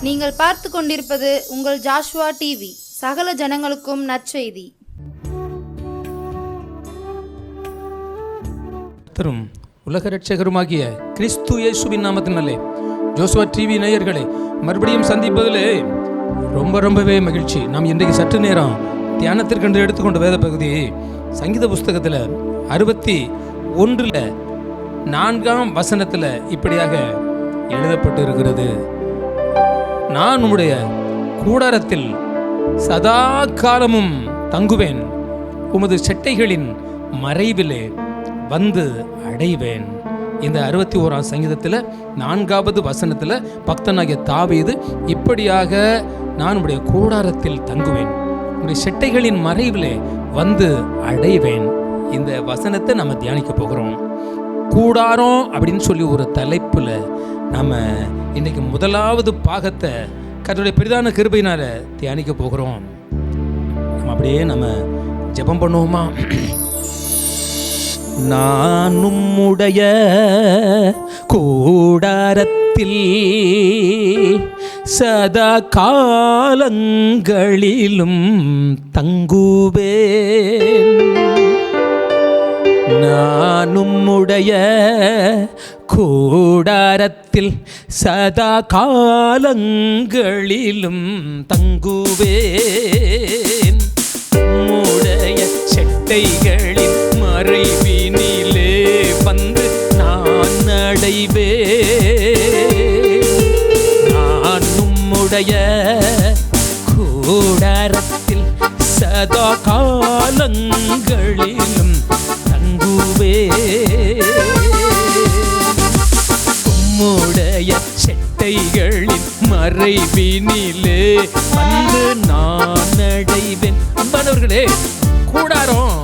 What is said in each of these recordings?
நீங்கள் பார்த்து கொண்டிருப்பது உங்கள் ஜாஷுவா டிவி. சகல ஜனங்களுக்கும் நற்செய்தி. கர்த்தரும் உலக இரட்சகருமாகிய கிறிஸ்து இயேசுவின் நாமத்தினாலே ஜோசுவா டிவி நேயர்களை மறுபடியும் சந்திப்பதிலே ரொம்பவே மகிழ்ச்சி. நாம் இன்றைக்கு சற்று நேரம் தியானத்திற்கென்று எடுத்துக்கொண்ட வேத பகுதி சங்கீத புஸ்தகத்தில் 61:4 இப்படியாக எழுதப்பட்டு இருக்கிறது. நான் உம்முடைய கூடாரத்தில் சதா காலமும் தங்குவேன், உமது செட்டைகளின் மறைவிலே வந்து அடைவேன். இந்த 61ஆம் சங்கீதத்தில் 4வது வசனத்தில் பக்தனாகிய தாவீது இப்படியாக நான் உம்முடைய கூடாரத்தில் தங்குவேன், உம்முடைய செட்டைகளின் மறைவிலே வந்து அடைவேன். இந்த வசனத்தை நம்ம தியானிக்க போகிறோம். கூடாரம் அப்படின்னு சொல்லி ஒரு தலைப்பில் நாம் இன்றைக்கி முதலாவது பாகத்தை கர்த்தருடைய பெரிதான கிருபையினால தியானிக்க போகிறோம். நம்ம ஜெபம் பண்ணுவோமா? நான் உம்முடைய கூடாரத்தில் சதா காலங்களிலும் தங்குவேன். நான் உம்முடைய கூடாரத்தில் சதா காலங்களிலும் தங்குவேன். உம்முடைய செட்டைகளின் மறைவினிலே வந்து நான் அடைவேன். நான் உம்முடைய கூடாரத்தில் சதா காலங்களிலும் உம்முடைய செட்டைகளின் மறைவினிலே வந்து நான் அடைவேன். அன்பானவர்களே, கூடாரம்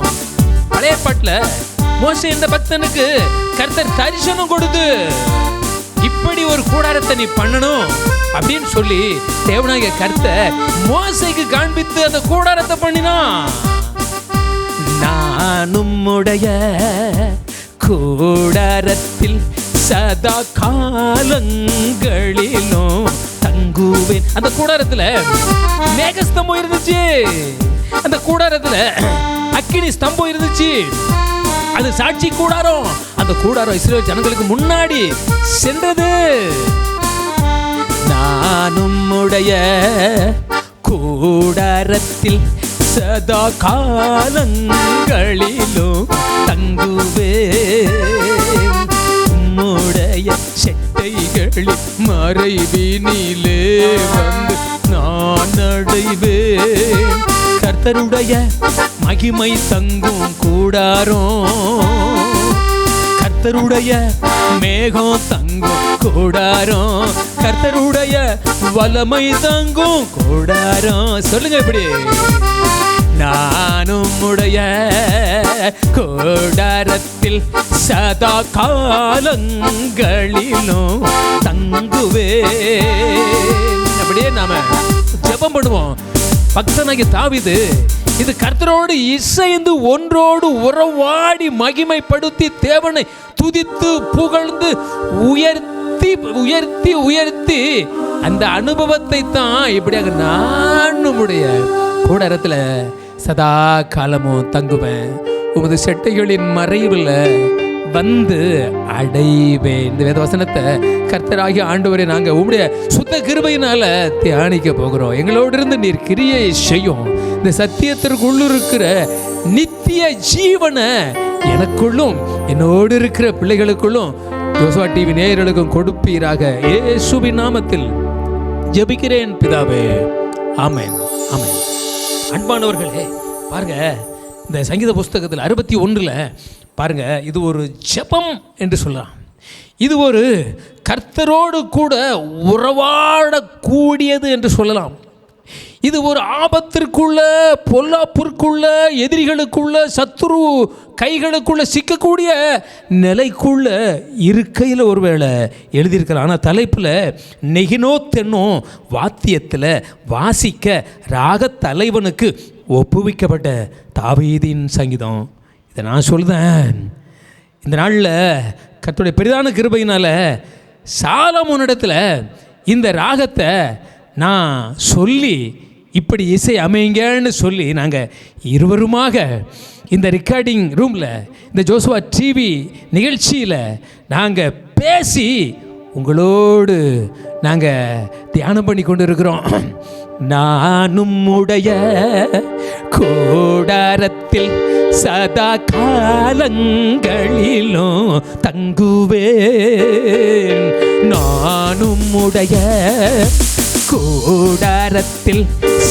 பழைய பாட்டில் மோசே இந்த பக்தனுக்கு கர்த்தர் தரிசனம் கொடுத்து இப்படி ஒரு கூடாரத்தை நீ பண்ணணும் அப்படின்னு சொல்லி தேவனாகிய கர்த்தர் மோசேக்கு காண்பித்து அந்த கூடாரத்தை பண்ணினான். நான் உம்முடைய கூடாரத்தில் சதா காலங்களிலும் தங்குவேன். அந்த கூடாரத்தில் மேகஸ்தம்பம் இருந்துச்சு, அந்த கூடாரத்தில் அக்கினி ஸ்தம்பம் இருந்துச்சு. அது சாட்சி கூடாரம். அந்த கூடாரம் இஸ்ரவேல் ஜனங்களுக்கு முன்னாடி சென்றது. நான் உம்முடைய கூடாரத்தில் சதா காலங்களிலும் தங்குவேன். உம்முடைய செட்டைகளில் மறைவினிலே வந்து நான் அடைவேன். கர்த்தருடைய மகிமை தங்கும் கூடாரம், கர்த்தருடைய மேகம் தங்கும் கூடாரம், கர்த்தருடைய வல்லமை தங்கும் கூடாரம். சொல்லுங்க இப்படி. நான் உம்முடைய கூடாரத்தில் சதா காலங்களிலும் தங்குவேன். அப்படியே நாம ஜெபம் பண்ணுவோம். பக்தனாகிய தாவீது இது கர்த்தரோடு இசைந்து ஒன்றோடு உறவாடி மகிமைப்படுத்தி தேவனை துதித்து புகழ்ந்து உயர்த்தி உயர்த்தி உயர்த்தி அந்த அனுபவத்தை தான் இப்படியாக நான் உம்முடைய கூடாரத்தில் சதா காலமும் தங்குவேன், உமது செட்டைகளின் மறைவில் வந்து அடைவேன். இந்த வேத வசனத்தை கர்த்தராகிய ஆண்டவரே நாங்கள் உம்முடைய சுத்த கிருபையினால தியானிக்க போகிறோம். எங்களோடு இருந்து நீர் கிரியை செய்யும். இந்த சத்தியத்திற்குள்ள இருக்கிற நித்திய ஜீவனை எனக்குள்ளும் என்னோடு இருக்கிற பிள்ளைகளுக்குள்ளும் ஜோசுவா டிவி நேயர்களுக்கும் கொடுப்பீராக. இயேசுவின் நாமத்தில் ஜெபிக்கிறேன் பிதாவே, ஆமென், ஆமென். அன்பானவர்களே, பாருங்க, இந்த சங்கீத புஸ்தகத்தில் 61 பாருங்க, இது ஒரு ஜெபம் என்று சொல்லலாம். இது ஒரு கர்த்தரோடு கூட உறவாடக்கூடியது என்று சொல்லலாம். இது ஒரு ஆபத்திற்குள்ள, பொல்லாப்பிற்குள்ள, எதிரிகளுக்குள்ள, சத்துரு கைகளுக்குள்ள சிக்கக்கூடிய நிலைக்குள்ள இருக்கையில் ஒருவேளை எழுதியிருக்கலாம். ஆனால் தலைப்பில் நெகினோத் என்னும் வாத்தியத்தில் வாசிக்க ராக தலைவனுக்கு ஒப்புவிக்கப்பட்ட தாவீதின் சங்கீதம். இதை நான் சொல்லுதேன். இந்த நாளில் கர்த்தருடைய பெரிதான கிருபையினால் சாலமோனிடத்தில் இந்த ராகத்தை நான் சொல்லி இப்படி இசை அமைங்கன்னு சொல்லி நாங்கள் இருவருமாக இந்த ரெக்கார்டிங் ரூமில் இந்த ஜோசுவா டிவி நிகழ்ச்சியில் நாங்கள் பேசி உங்களோடு நாங்கள் தியானம் பண்ணி கொண்டு இருக்கிறோம். நானும் உடைய கூடாரத்தில் சதா காலங்களிலும் தங்குவேன். நானும் உடைய கூடாரத்தில்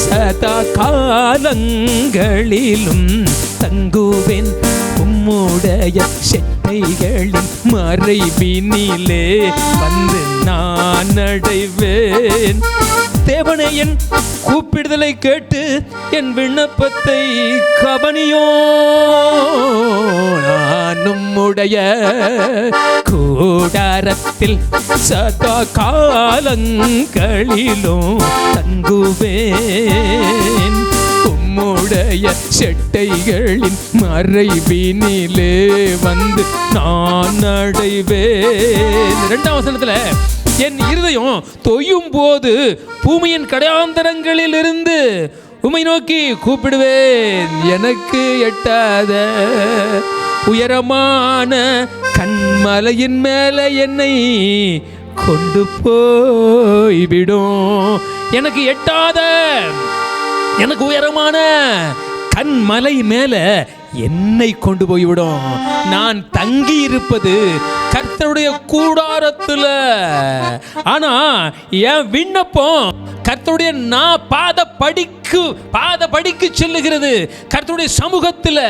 சதா காலங்களிலும் தங்குவேன். உம்முடைய செட்டைகளின் மறைவினிலே வந்து நான் அடைவேன். தேவனே, என் கூப்பிடுதலை கேட்டு என் விண்ணப்பத்தை கவனியோ. நானும் உடைய கூடாரத்தில் சதா காலங்களிலும் தங்குவேன். உம்முடைய செட்டைகளின் மறைவினிலே வந்து நான் அடைவேன். 2ஆம் வசனத்துல, என் இருதயம் தொய்யும் போது பூமியின் கடையாந்தரங்களில் இருந்து உம்மை நோக்கி கூப்பிடுவேன். எனக்கு எட்டாத உயரமான கண்மலையின் மேலே என்னை கொண்டு போய்விடும். எனக்கு எட்டாத, எனக்கு உயரமான கண்மலை மேல என்னை கொண்டு போய்விடும். நான் தங்கி இருப்பது கர்த்தருடைய கூடாரத்தில். ஆனா என் விண்ணப்பம் கர்த்தருடைய நான் பாத படிக்கு செல்லுகிறது. கர்த்தருடைய சமூகத்தில்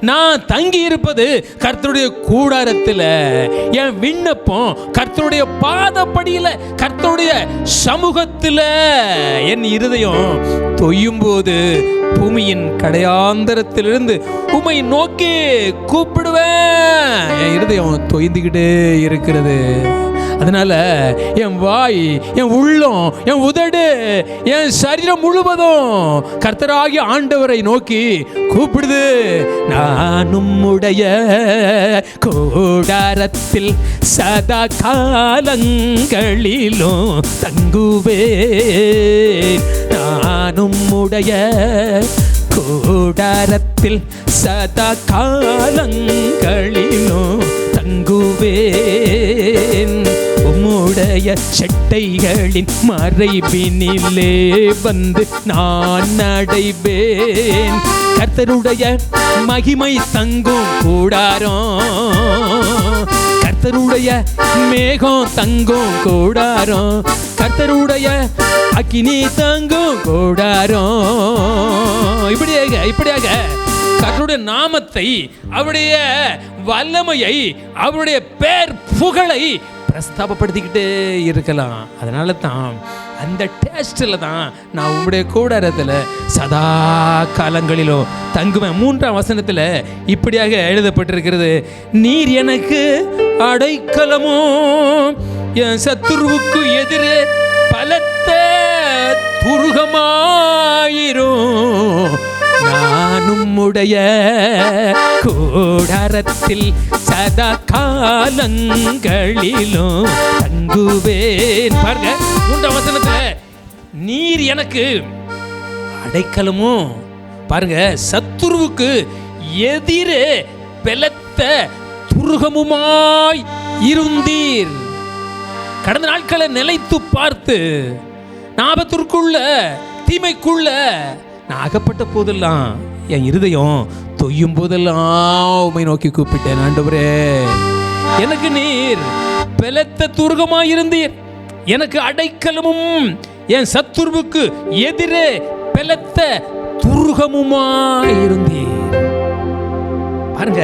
நான் தங்கி இருப்பது கர்த்தருடைய கூடாரத்தில். என் விண்ணப்பம் கர்த்தருடைய பாதப்படியில், கர்த்தருடைய சமூகத்தில். என் இருதயம் தொய்யும் போது பூமியின் கடையாந்தரத்திலிருந்து உம்மை நோக்கி கூப்பிடுவேன். என் இருதயம் தொய்ந்துக்கிட்டே இருக்கிறது. அதனால என் வாய், என் உள்ளம், என் உதடு, என் சரீரம் முழுவதும் கர்த்தராகிய ஆண்டவரை நோக்கி கூப்பிடுது. நானும் உடைய கூடாரத்தில் சதா காலங்களிலும் தங்குவேன். நானும் உடைய கூடாரத்தில் சதா காலங்களிலும் தங்குவேன். உம்முடைய செட்டைகளின் மறைவினிலே வந்து நான் அடைவேன். கர்த்தருடைய மகிமை தங்கும் கூடாரம், கர்த்தருடைய மேகம் தங்கும் கூடாரம், கர்த்தருடைய அக்கினி தங்கும் கூடாரம். இப்படியாக கர்த்தருடைய நாமத்தை, அவருடைய வல்லமையை, அவருடைய பேர் புகழை பிரஸ்தாபப்படுத்திக்கிட்டே இருக்கலாம். அதனால தான் அந்த டேஸ்டில் தான் நான் உங்களுடைய கூடாரத்தில் சதா காலங்களிலும் தங்குவேன். 3ஆம் வசனத்தில் இப்படியாக எழுதப்பட்டிருக்கிறது, நீர் எனக்கு அடைக்கலமும் என் சத்துருவுக்கு எதிரே பலத்த துருகமாயிரும். நானும் உடைய கூடாரத்தில் சதா காலங்களிலும் தங்குவேன். பாருங்க 3ஆம் வசனத்துல, நீர் எனக்கு அடைக்கலமும், பாருங்க, சத்துருவுக்கு எதிரே பலத்த துருகமுமாய் இருந்தீர். கடந்த நாட்களை நிலைத்து பார்த்து ஆபத்திற்குள்ள, தீமைக்குள்ள நான் அகப்பட்ட போதெல்லாம், என் இருதயம் தொய்யும் போதெல்லாம் உம்மை நோக்கி கூப்பிட்டேன். ஆண்டவரே, எனக்கு நீர் பலத்த துருகமாயிருந்தீர், எனக்கு அடைக்கலமும் என் சத்துருவுக்கு எதிரே பலத்த துருகமுமாயிருந்தீர். பாருங்க,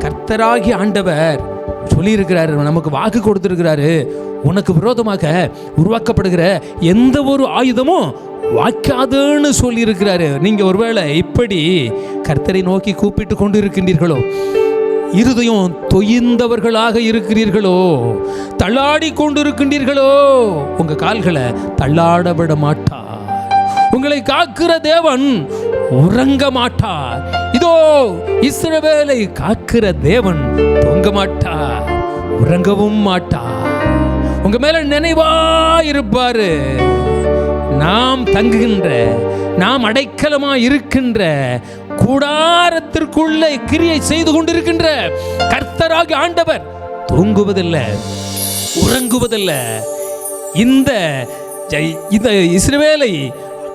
கர்த்தராகி ஆண்டவர் சொல்லியிருக்கிறாரு, நமக்கு வாக்கு கொடுத்திருக்கிறாரு, உனக்கு விரோதமாக உருவாக்கப்படுகிற எந்த ஒரு ஆயுதமும் வாக்காதுன்னு சொல்லியிருக்கிறாரு. நீங்க ஒருவேளை இப்படி கர்த்தரை நோக்கி கூப்பிட்டு கொண்டு இருக்கின்றீர்களோ, இருதயம் தொய்ந்தவர்களாக இருக்கிறீர்களோ, தள்ளாடி கொண்டிருக்கின்றீர்களோ, உங்க கால்களை தள்ளாட விட மாட்டார். உங்களை காக்கிற தேவன் உறங்க மாட்டார். இதோ இஸ்ரவேலை காக்கிற தேவன் தூங்க மாட்டார், உறங்கவும் மாட்டார். உங்க மேல நினைவா இருப்பாரு. நாம் தங்குகின்ற, நாம் அடைக்கலமாய் இருக்கின்ற கூடாரத்திற்குள்ளே கிரியை செய்து கொண்டிருக்கின்ற கர்த்தராகிய ஆண்டவர் தூங்குவதில்லை, உறங்குவதில்லை. இந்த இஸ்ரவேலை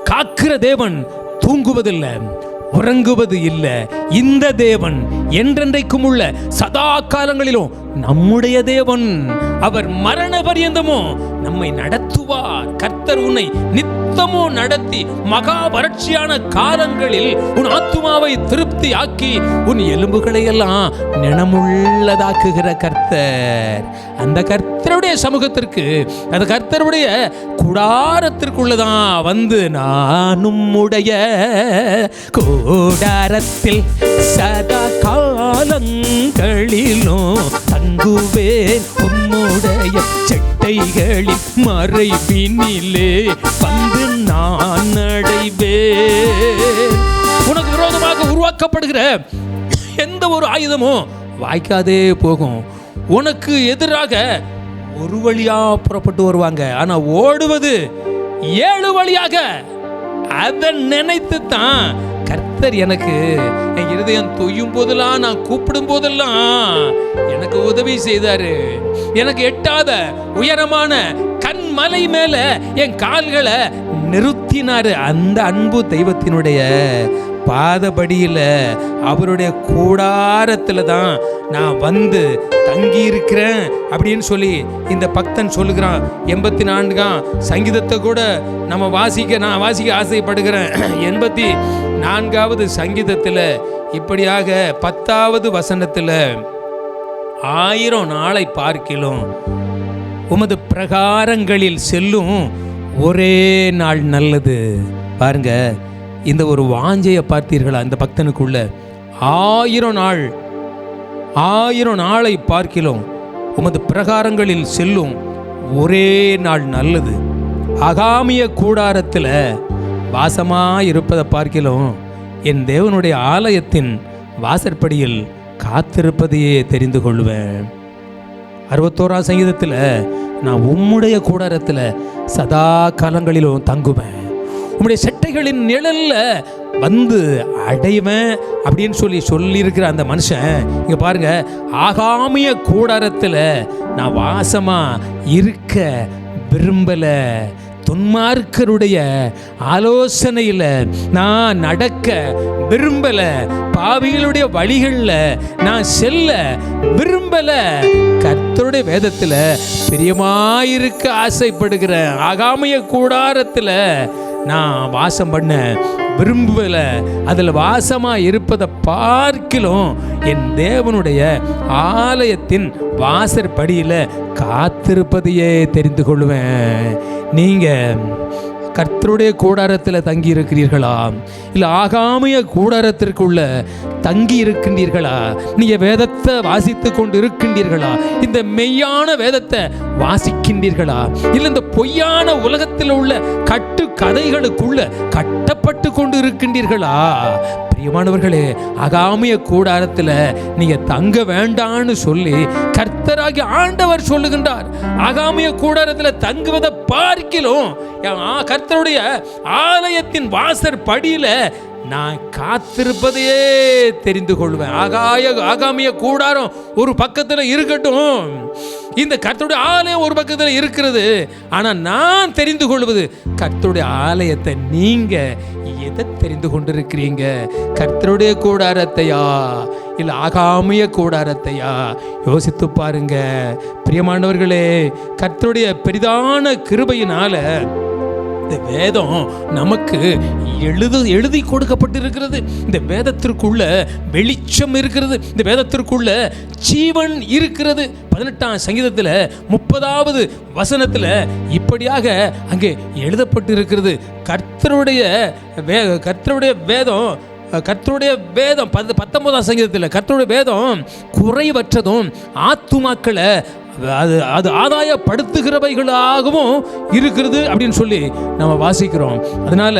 காக்கிற தேவன் தூங்குவதில்லை, உறங்குவது இல்லை. இந்த தேவன் என்றென்றைக்கும் உள்ள சதா காலங்களிலும் நம்முடைய தேவன். அவர் மரண பரியந்தமோ நம்மை நடத்துவார். கர்த்தர் உன்னை நித்தமோ நடத்தி மகா வறட்சியான காலங்களில் உன் ஆத்துமாவை திருப்தி ஆக்கி உன் எலும்புகளை எல்லாம் நினமுள்ளதாக்குகிற கர்த்தர். அந்த கர்த்தருடைய சமூகத்திற்கு, அந்த கர்த்தருடைய கூடாரத்திற்குள்ளதான் வந்து நானும் உடைய கூடாரத்தில் சதா காலங்களிலும் தங்குவேன், உம்முடைய செட்டைகளில் மறைவினிலே வந்து நான் அடைவேன். உனக்கு விரோதமாக உருவாக்கப்படுகிற எந்த ஒரு ஆயுதமும் வாய்க்காதே போகும். உனக்கு எதிராக ஒரு வழியா புறப்பட்டு வருவாங்க, ஆனா ஓடுவது 7 வழியாக. அதை நினைத்து தான் கர்த்தர் எனக்கு என் இருதயம் தொய்யும் போதெல்லாம், நான் கூப்பிடும் போதெல்லாம் எனக்கு உதவி செய்தாரு. எனக்கு எட்டாத உயரமான கண்மலை மேல என் கால்களை நிறுத்தினாரு. அந்த அன்பு தெய்வத்தினுடைய பாதபடியில், அவருடைய கூடாரத்தில் தான் நான் வந்து தங்கி இருக்கிறேன் அப்படின்னு சொல்லி இந்த பக்தன் சொல்லுகிறான். 84ஆம் சங்கீதத்தை கூட நான் வாசிக்க ஆசைப்படுகிறேன். 84வது சங்கீதத்தில் இப்படியாக 10வது வசனத்தில், 1000 நாளை பார்க்கிலும் உமது பிரகாரங்களில் செல்லும் ஒரே நாள் நல்லது. பாருங்க, இந்த ஒரு வாஞ்சையை பார்த்தீர்களா? இந்த பக்தனுக்குள்ள 1000 நாளை பார்க்கிலும் உமது பிரகாரங்களில் செல்லும் ஒரே நாள் நல்லது. ஆகாமிய கூடாரத்தில் வாசமாக இருப்பதை பார்க்கிலும் என் தேவனுடைய ஆலயத்தின் வாசற்படியில் காத்திருப்பதையே தெரிந்து கொள்வேன். 61ஆம் சங்கீதத்தில், நான் உம்முடைய கூடாரத்தில் சதா காலங்களிலும் தங்குவேன், உம்முடைய செட்டைகளின் நிழல்ல வந்து அடைவேன் அப்படின்னு சொல்லியிருக்கிற அந்த மனுஷன் இங்க பாருங்க, ஆகாமிய கூடாரத்தில் நான் வாசமா இருக்க விரும்பல, துன்மார்க்கருடைய ஆலோசனையில் நான் நடக்க விரும்பல, பாவிகளுடைய வழிகளில் நான் செல்ல விரும்பல, கர்த்தருடைய வேதத்தில் பிரியமாயிருக்க ஆசைப்படுகிறேன், ஆகாமிய கூடாரத்தில் நான் வாசம் பண்ண விரும்பல, அதில் வாசமாக இருப்பதை பார்க்கிலும் என் தேவனுடைய ஆலயத்தின் வாசற்படியில் காத்திருப்பதையே தெரிந்து கொள்வேன். நீங்கள் கர்த்தருடைய கூடாரத்தில் தங்கி இருக்கிறீர்களா, இல்லை ஆகாமிய கூடாரத்திற்குள்ள தங்கி இருக்கின்றீர்களா? நீங்கள் வேதத்தை வாசித்து கொண்டு இருக்கின்றீர்களா? இந்த மெய்யான வேதத்தை வாசிக்கின்றீர்களா? இல்லை இந்த பொய்யான உலகத்தில் உள்ள கட்டு கதைகளுக்குள்ள கட்டப்பட்டு கொண்டு இருக்கின்றீர்களா? பிரியமானவர்களே, ஆகாமிய கூடாரத்தில் நீங்கள் தங்க வேண்டான்னு சொல்லி கர்த்தராகிய ஆண்டவர் சொல்லுகின்றார். ஆகாமிய கூடாரத்தில் தங்குவதை பார்க்கிலும் கர்த்தருடைய ஆலயத்தின் வாசற் படியில் நான் காத்திருப்பதையே தெரிந்து கொள்வேன். ஆகாமிய கூடாரம் ஒரு பக்கத்தில் இருக்கட்டும், இந்த கர்த்தருடைய ஆலயம் ஒரு பக்கத்தில் இருக்கிறது. ஆனால் நான் தெரிந்து கொள்வது கர்த்தருடைய ஆலயத்தை. நீங்கள் எதை தெரிந்து கொண்டிருக்கிறீங்க? கர்த்தருடைய கூடாரத்தையா இல்லை ஆகாமிய கூடாரத்தையா? யோசித்து பாருங்க பிரியமானவர்களே. கர்த்தருடைய பெரிதான கிருபையினால இந்த வேதம் நமக்கு எழுதி கொடுக்கப்பட்டிருக்கிறது. இந்த வேதத்திற்குள்ள வெளிச்சம் இருக்கிறது, இந்த வேதத்திற்குள்ள ஜீவன் இருக்கிறது. 18ஆம் சங்கீதத்தில் 30வது வசனத்தில் இப்படியாக அங்கே எழுதப்பட்டிருக்கிறது. கர்த்தருடைய வேதம் 19ஆம் சங்கீதத்தில் கர்த்தருடைய வேதம் குறைவற்றதும் ஆத்துமாக்களை அது ஆதாயப்படுத்துகிறவைகளாகவும் இருக்கிறது அப்படின்னு சொல்லி நம்ம வாசிக்கிறோம். அதனால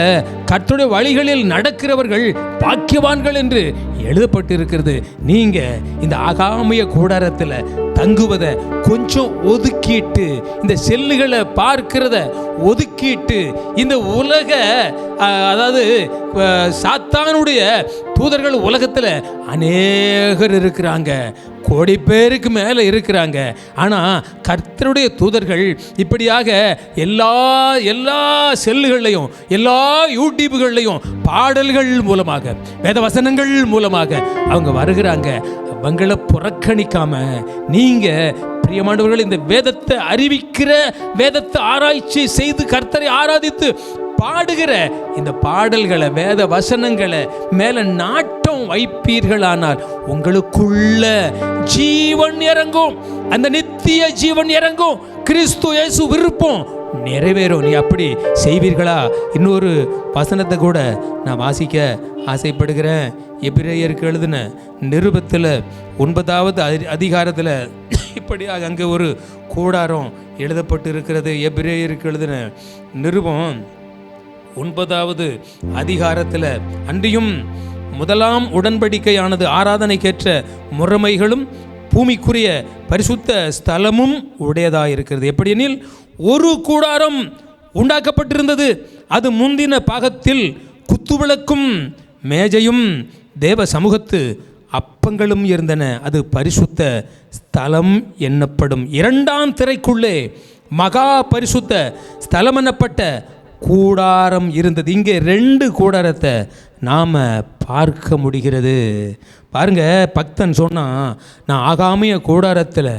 கர்த்தருடைய வழிகளில் நடக்கிறவர்கள் பாக்கியவான்கள் என்று எழுதப்பட்டு இருக்கிறது. நீங்க இந்த ஆகாமிய கூடாரத்தில் தங்குவதை கொஞ்சம் ஒதுக்கிட்டு, இந்த செல்லுகளை பார்க்கிறத ஒதுக்கிட்டு, இந்த உலக அதாவது சாத்தானுடைய தூதர்கள் உலகத்தில் அநேகர் இருக்கிறாங்க, கோடி பேருக்கு மேலே இருக்கிறாங்க. ஆனால் கர்த்தருடைய தூதர்கள் இப்படியாக எல்லா செல்லுகள்லையும், எல்லா யூடியூப்கள்லையும் பாடல்கள் மூலமாக, வேத வசனங்கள் மூலமாக அவங்க வருகிறாங்க. அவங்கள புறக்கணிக்காம நீங்க பிரியமானவர்கள் இந்த வேதத்தை அறிவிக்கிற, வேதத்தை ஆராய்ச்சி செய்து கர்த்தரை ஆராதித்து பாடுகிற இந்த பாடல்களை, வேத வசனங்களை மேல நாட்டம் வைப்பீர்களானால் உங்களுக்குள்ள ஜீவன் இறங்கும், அந்த நித்திய ஜீவன் இறங்கும், கிறிஸ்து இயேசு விருப்பம் நிறைவேறும். நீ அப்படி செய்வீர்களா? இன்னொரு வசனத்தை கூட நான் வாசிக்க ஆசைப்படுகிறேன். எபிரேயருக்கு எழுதின நிருபத்தில் 9வது அதிகாரத்தில் இப்படியாக அங்கே ஒரு கூடாரம் எழுதப்பட்டு இருக்கிறது. எபிரேயருக்கு எழுதின நிருபம் 9வது அதிகாரத்தில், அன்றியும் முதலாம் உடன்படிக்கையானது ஆராதனைக்கேற்ற முறைமைகளும் பூமிக்குரிய பரிசுத்த ஸ்தலமும் உடையதாக இருக்கிறது. எப்படியெனில் ஒரு கூடாரம் உண்டாக்கப்பட்டிருந்தது, அது முந்தின பாகத்தில் குத்துவிளக்கும் மேஜையும் தேவ சமூகத்து அப்பங்களும் இருந்தன. அது பரிசுத்த ஸ்தலம் என்னப்படும். 2ஆம் திரைக்குள்ளே மகா பரிசுத்த ஸ்தலம் என்னப்பட்ட கூடாரம் இருந்தது. இங்கே 2 கூடாரத்தை நாம் பார்க்க முடிகிறது. பாருங்க, பக்தன் சொன்னான், நான் ஆகாமிய கூடாரத்தில்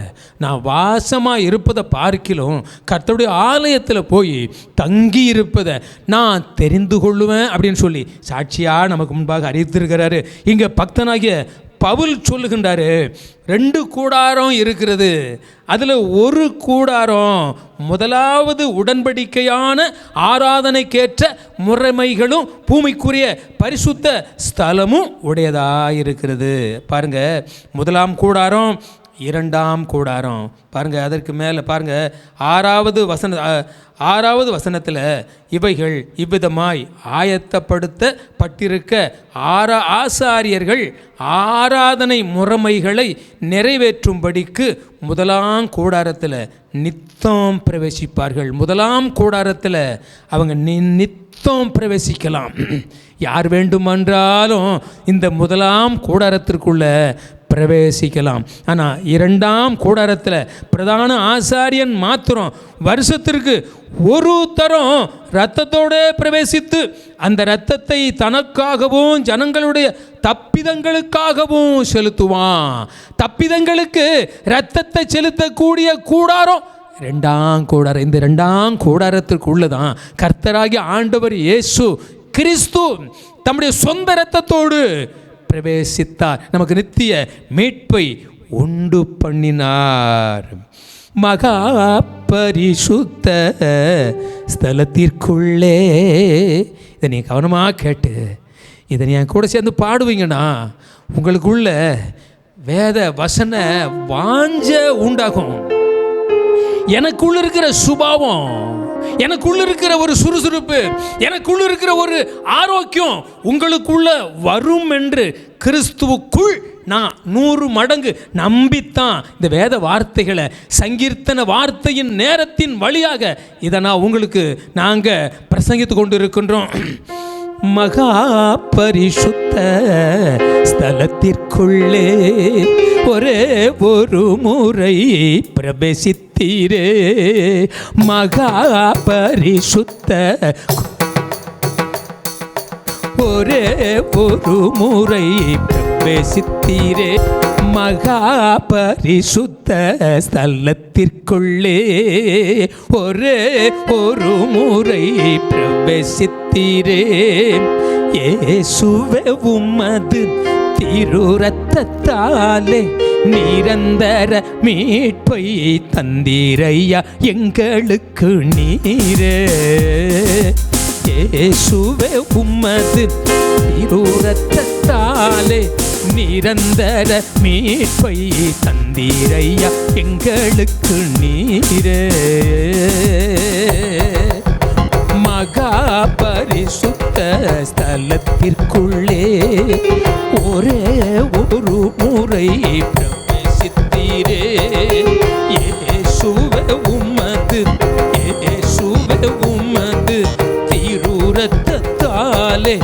நான் வாசமாக இருப்பதை பார்க்கிலும் கர்த்தருடைய ஆலயத்தில் போய் தங்கி இருப்பதை நான் தெரிந்து கொள்ளுவேன் அப்படின்னு சொல்லி சாட்சியாக நமக்கு முன்பாக அறிவித்திருக்கிறாரு. இங்கே பக்தனாகிய பவுல் சொல்லுகின்றாரு, 2 கூடாரம் இருக்கிறது. அதில் ஒரு கூடாரம் முதலாவது உடன்படிக்கையான ஆராதனைக்கேற்ற முறைமைகளும் பூமிக்குரிய பரிசுத்த ஸ்தலமும் உடையதாக இருக்கிறது. பாருங்க, முதலாம் கூடாரம், 2ஆம் கூடாரம். பாருங்க, அதற்கு மேலே பாருங்க, 6வது வசனத்தில் இவைகள் இவ்விதமாய் ஆயத்தப்படுத்தப்பட்டிருக்க ஆசாரியர்கள் ஆராதனை முறைமைகளை நிறைவேற்றும்படிக்கு முதலாம் கூடாரத்தில் நித்தம் பிரவேசிப்பார்கள். முதலாம் கூடாரத்தில் அவங்க நித்தம் பிரவேசிக்கலாம். யார் வேண்டுமென்றாலும் இந்த முதலாம் கூடாரத்திற்குள்ள பிரவேசிக்கலாம். ஆனால் 2ஆம் கூடாரத்தில் பிரதான ஆசாரியன் மாத்திரம் வருஷத்திற்கு ஒரு தரம் இரத்தத்தோடு பிரவேசித்து அந்த இரத்தத்தை தனக்காகவும் ஜனங்களுடைய தப்பிதங்களுக்காகவும் செலுத்துவான். தப்பிதங்களுக்கு இரத்தத்தை செலுத்தக்கூடிய கூடாரம் 2ஆம் கூடாரம். இந்த 2ஆம் கூடாரத்திற்குள்ளதான் கர்த்தராகிய ஆண்டவர் இயேசு கிறிஸ்து தம்முடைய சொந்த இரத்தத்தோடு பிரவேசித்தார், நமக்கு நித்திய மீட்பை உண்டு பண்ணினார். மகா பரிசுத்த ஸ்தலத்திற்குள்ளே, இதை நீ கவனமாக கேட்டு இதை நீ என் கூட சேர்ந்து பாடுவீங்கன்னா உங்களுக்குள்ள வேத வசன வாஞ்ச உண்டாகும். எனக்குள்ள இருக்கிற சுபாவம், எனக்குள்ள இருக்கிற ஒரு சுறுசுறுப்பு, எனக்குள்ள இருக்கிற ஒரு ஆரோக்கியம் உங்களுக்குள்ள வரும் என்று கிறிஸ்துவுக்குள் நான் 100 மடங்கு நம்பித்தான் இந்த வேத வார்த்தைகளை, சங்கீர்த்தன வார்த்தையின் நேரத்தின் வழியாக இதை நான் உங்களுக்கு நாங்கள் பிரசங்கித்து கொண்டு இருக்கின்றோம். மகா பரிசுத்த ஸ்தலத்திற்குள்ளே ஒரே ஒரு முறை பிரவேசித்தீரே. மகா பரிசுத்த ஒரே ஒரு முறை பிரவேசித்தீரே. மகா பரிசுத்த ஸ்தலத்திற்குள்ளே ஒரே ஒரு முறை பிரவேசித்தீரே. இயேசுவே உமது திரு ரத்தத்தாலே நிரந்தர மீட்பை தந்தீரையா எங்களுக்கு நீரே. இயேசுவே உம்மது இரத்தத்தாலே நிரந்தர மீட்பை தந்தீரையா எங்களுக்கு நீரே. மகா பரிசுத்த ஸ்தலத்திற்குள்ளே ஒரே ஒரு முறை பிரவேசித்தீரே. இயேசுவே உம்மது இரத்தத்தாலே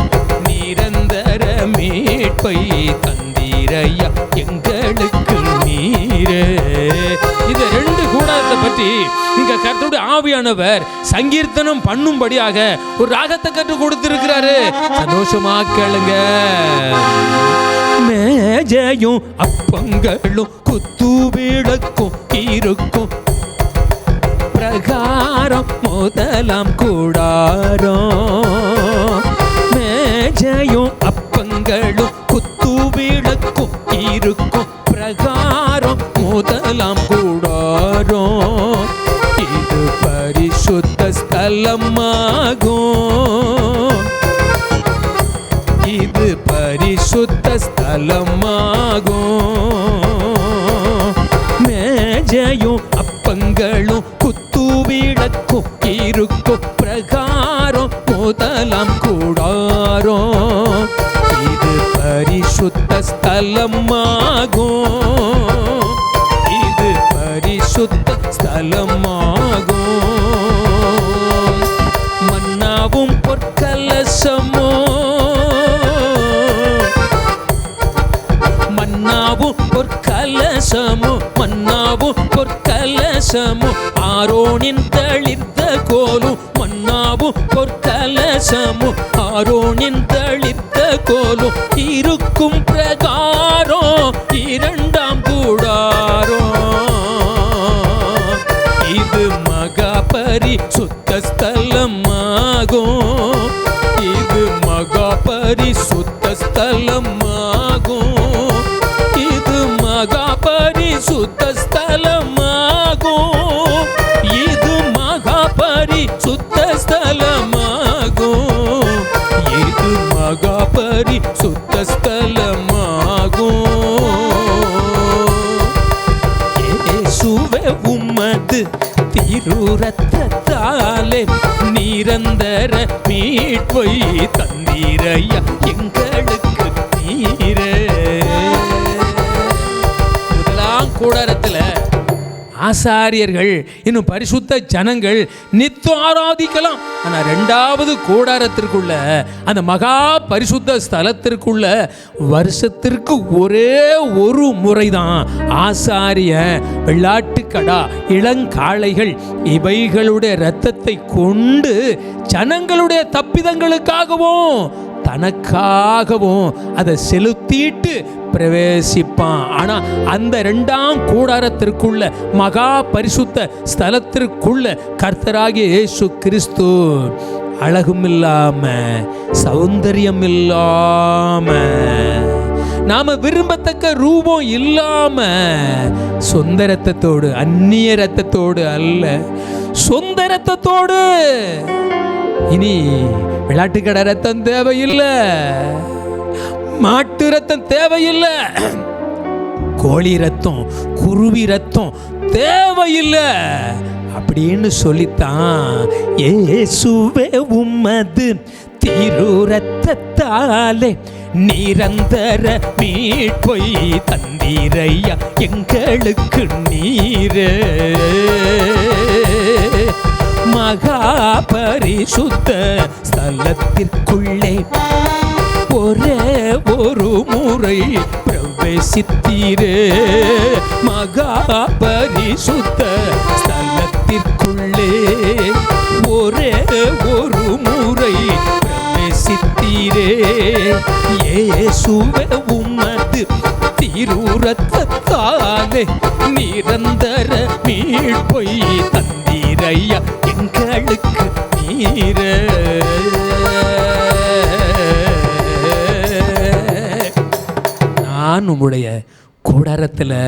நிரந்தர மீட்பை தந்தீரையா எங்களுக்கு நீரே. இந்த ரெண்டு கூடாரத்தை பற்றி இங்க கர்த்தருடைய ஆவியானவர் சங்கீர்த்தனம் பண்ணும்படியாக ஒரு ராகத்தை கற்றுக் கொடுத்திருக்கிறாரு. சந்தோஷமா கேளுங்க. மேஜையும் அப்பங்களும் குத்து விளக்கும் இருக்கும் பிரகாரம் முதலாம் கூடாரம். மேஜையும் அப்பங்களும் குத்து விளக்கும் இருக்கும் பிரகாரம் முதலாம் கூடாரம். இது பரிசுத்த ஸ்தலமாகும். இது பரிசுத்த ஸ்தலமாகும். மேஜையும் அப்பங்களும் குத்து விளக்கும் இருக்கும் பிரகாரம் முதலாம் கூடாரம். இது பரிசுத்த ஸ்தலமாகும். இது பரிசுத்த ஸ்தலமாகும். மன்னாவும் பொற்கலசமோ மன்னாவும் பொற்கலசமும் ஆரோனின் தளிர்த்த கோலும். மன்னாவும் பொற்கலசமும் ஆரோனின் தளிர்த்த கோலும் இருக்கும் பிரகாரம் இரண்டாம் கூடாரம். இது மகா பரிசுத்த ஸ்தலமாகும். இது மகா பரிசுத்த ஸ்தலமாகும். இது மகா பரிசுத்த ஸ்தலமாகும். இது மகா பரிசுத்த ஸ்தலமாகும். இது மகா பரிசுத்த ஸ்தலமாகும். இயேசுவே உம்மது இரத்தத்தாலே நிரந்தர மீட்பை தந்தீரையா எங்களுக்கு நீரே. கூடாரத்தில் ஆசாரியர்கள் இன்னும் பரிசுத்த ஜனங்கள் நித்தம் ஆராதிக்கலாம். ஆனால் ரெண்டாவது கூடாரத்திற்குள்ள அந்த மகா பரிசுத்த ஸ்தலத்திற்குள்ள வருஷத்திற்கு ஒரே ஒரு முறைதான் ஆசாரிய வெள்ளாட்டுக்கடா இளங்காளைகள் இவைகளுடைய இரத்தத்தை கொண்டு ஜனங்களுடைய தப்பிதங்களுக்காகவும் தனக்காகவும் அதை செலுத்திட்டு பிரவேசிப்பான். ஆனா அந்த இரண்டாம் கூடாரத்திற்குள்ள மகா பரிசுத்த ஸ்தலத்திற்குள்ள கர்த்தராகிய இயேசு கிறிஸ்து அழகும் இல்லாம சௌந்தரியம் இல்லாம நாம விரும்பத்தக்க ரூபம் இல்லாம சொந்த ரத்தத்தோடு அந்நிய ரத்தத்தோடு அல்ல சொந்த ரத்தத்தோடு. இனி விளையாட்டுக்கடை ரத்தம் தேவையில்லை, மாட்டு ரத்தம் தேவையில்லை, கோழி ரத்தம் குருவி ரத்தம் தேவையில்லை அப்படின்னு சொல்லித்தான் இயேசுவே உம்மது ரத்தத்தாலே நிரந்தர மீட்பை தந்தீரையா எங்களுக்கு நீரே. மகா பரிசுத்த ஸ்தலத்திற்குள்ளே ஒரே ஒரு முறை பிரவேசித்தீரே. மகா பரிசுத்த ஸ்தலத்திற்குள்ளே ஒரே ஒரு முறை பிரவேசித்தீரே. இயேசுவே உம்மது ரத்தத்தாலே நிரந்தர மீட்பை தந்தீரையா எங்களுக்கு நீரே. நான் உம்முடைய கூடாரத்தில்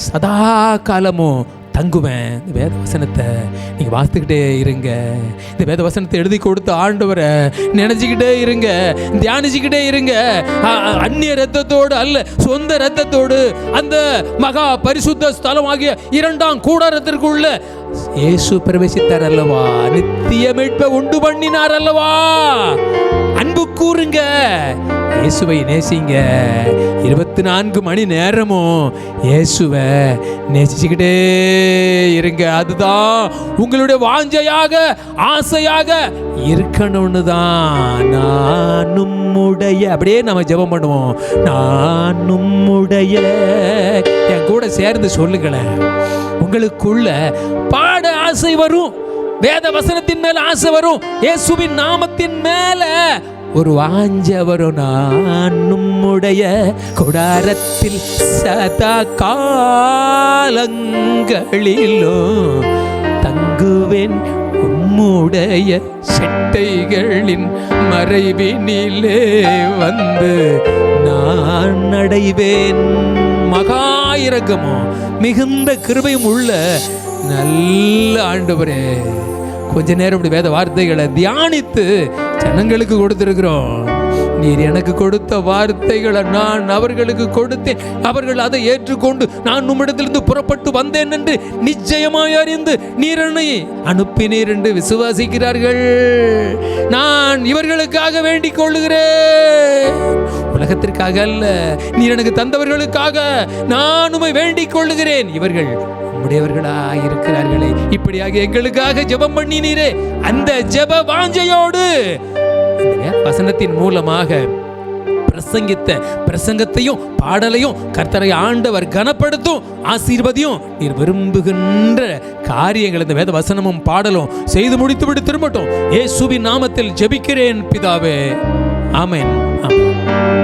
சதா காலமும் தங்குவேன். இந்த வேத வசனத்தை நீங்கள் வாசித்துக்கிட்டே இருங்க. இந்த வேத வசனத்தை எழுதி கொடுத்த ஆண்டவரை நினைச்சுக்கிட்டே இருங்க, தியானிச்சுக்கிட்டே இருங்க. அந்நிய இரத்தத்தோடு அல்ல, சொந்த இரத்தத்தோடு அந்த மகா பரிசுத்த ஸ்தலமாகிய 2ஆம் கூடாரத்திற்குள்ள இயேசு பிரவேசித்தார் அல்லவா, நித்திய மீட்பை உண்டு பண்ணினார் அல்லவா. அன்பு கூறுங்க, இயேசுவை நேசிங்க. 24 மணி நேரமும் இயேசுவை நேசிச்சுக்கிட்டே இருங்க. அதுதான் உங்களுடைய வாஞ்சையாக, ஆசையாக இருக்கணும்னு தான். நான் உம்முடைய, அப்படியே நம்ம ஜெபம் பண்ணுவோம். நான் உம்முடைய, என் கூட சேர்ந்து சொல்லுங்களேன். உங்களுக்குள்ள பாட ஆசை வரும், வேத வசனத்தின் மேல ஆசை வரும், இயேசுவின் நாமத்தின் மேல ஒரு வாஞ்ச வரும். நான் உம்முடைய கூடாரத்தில் சதா காலங்களிலும் தங்குவேன், உம்முடைய செட்டைகளின் மறைவினிலே வந்து நான் அடைவேன். மகா இரக்கமும் மிகுந்த கிருபையும் உள்ள நல்ல ஆண்டவரே, கொஞ்ச நேரம் இப்படி வேத வார்த்தைகளை தியானித்து ஜனங்களுக்கு கொடுத்திருக்கிறோம். நீர் எனக்கு கொடுத்த வார்த்தைகளை நான் அவர்களுக்கு கொடுத்தேன், அவர்கள் அதை ஏற்றுக்கொண்டு நான் உம்மிடத்திலிருந்து புறப்பட்டு வந்தேன் என்று நிச்சயமாய் அறிந்து நீர் என்னை அனுப்பினீர் என்று விசுவாசிக்கிறார்கள். நான் இவர்களுக்காக வேண்டிக் கொள்ளுகிறேன், உலகத்திற்காக அல்ல, நீர் எனக்கு தந்தவர்களுக்காக நான் உம்மை வேண்டிக் கொள்ளுகிறேன். இவர்கள் உம்முடையவர்களாக இருக்கிறார்களே, இப்படியாக எங்களுக்காக ஜெபம் பண்ணினீரே, அந்த ஜெப வாஞ்சையோடு வசனத்தின் மூலமாக பிரசங்கித்த பிரசங்கத்தையும் பாடலையும் கர்த்தரை ஆண்டவர் கனப்படுத்தும் ஆசீர்வதியும் நீர் விரும்புகின்ற காரியங்கள் இந்த வேத வசனமும் பாடலும் செய்து முடித்துவிட்டு திரும்பட்டும். இயேசுவின் நாமத்தில் ஜெபிக்கிறேன் பிதாவே, ஆமென், ஆமென்.